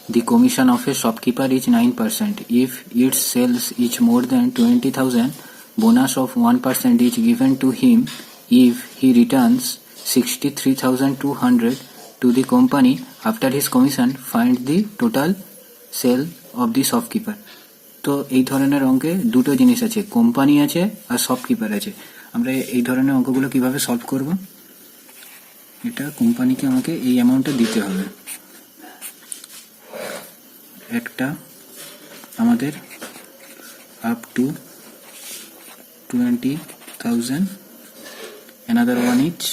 The commission of a shopkeeper is 9%. If its sales is more than 20,000, bonus of 1% is given to him if he returns 63,200 to the company after his commission. Find the total sale of the shopkeeper. তো এই ধরনের অঙ্কে দুটো জিনিস আছে, company আছে আর shopkeeper আছে। আমরা এই ধরনের অঙ্কগুলো কিভাবে সলভ করব? এটা কোম্পানিকে আমাকে এই অ্যামাউন্টটা দিতে হবে। একটা আমাদের up to 20,000, another one is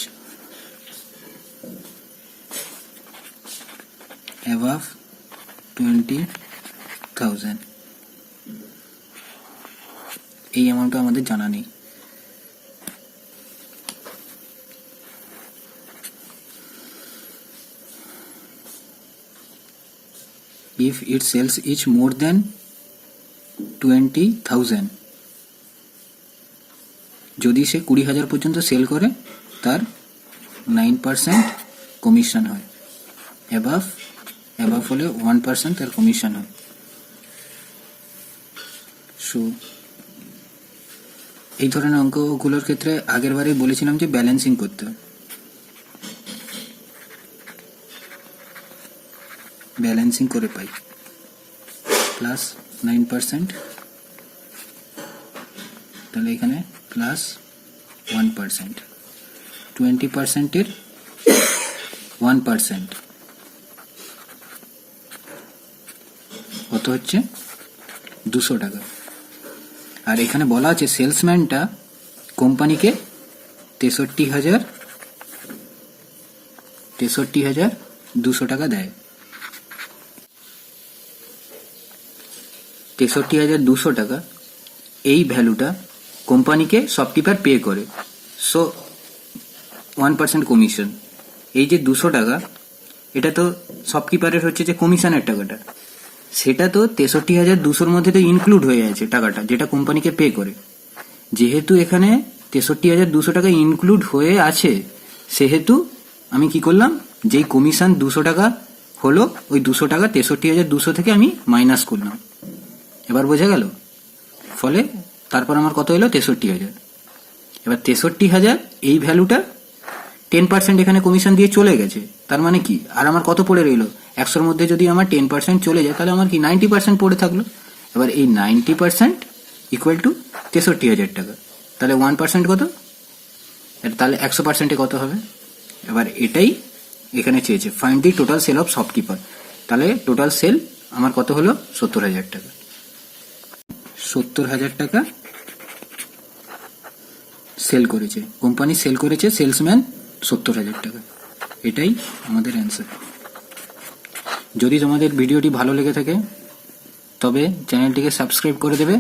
above 20,000। এই অ্যামাউন্টটা আমাদের জানা নেই। If its sales is more than 20,000, যদি সে 20,000 পর্যন্ত সেল করে তার 9% কমিশন হয়। অ্যাবাভ হলে 1% তার কমিশন হয়। সো এই ধরনের অঙ্কগুলোর ক্ষেত্রে আগের বারে বলেছিলাম যে ব্যালেন্সিং করতে হয়। ব্যালেন্সিং করে পাই প্লাস 9%, তাহলে এখানে প্লাস 1%, 20%-এর 1% কত হচ্ছে? 200 টাকা। আর এখানে বলা আছে সেলসম্যানটা কোম্পানিকে 63,200 টাকা দেয়। 63,200 টাকা এই ভ্যালুটা কোম্পানিকে শপকিপার পে করে। So 1% commission. এই যে 200 টাকা, এটা তো শপকিপারের হচ্ছে যে কমিশনের টাকাটা, সেটা তো 63,200-র মধ্যে তো ইনক্লুড হয়ে আছে টাকাটা যেটা কোম্পানিকে পে করে। যেহেতু এখানে 63,200 টাকা ইনক্লুড হয়ে আছে, সেহেতু আমি কি করলাম, যেই কমিশন 200 টাকা হলো ওই 200 টাকা 63,200 থেকে আমি মাইনাস করলাম। এবার বোঝা গেল? ফলে তারপর আমার কত এলো? 63,000। এবার 63,000 এই ভ্যালুটা 10% এখানে কমিশন দিয়ে চলে গেছে। তার মানে কি, আর আমার কত পড়ে রইলো? 100-র মধ্যে যদি আমার 10% চলে যায় তাহলে আমার কি 90% পড়ে থাকলো। এবার এই 90% ইকুয়াল টু 63,000 টাকা। তাহলে 1% কত? তাহলে 100%-এ কত হবে? এবার এটাই এখানে চেয়েছে, find the total sell of shopkeeper. তাহলে টোটাল সেল আমার কত হলো? 70,000 টাকা। 70,000 টাকা সেল করেছে কোম্পানি, সেল করেছে সেলসম্যান 70,000 টাকা। এটাই আমাদের অ্যান্সার। যদি তোমাদের ভিডিওটি ভালো লেগে থাকে তবে চ্যানেলটিকে সাবস্ক্রাইব করে দেবে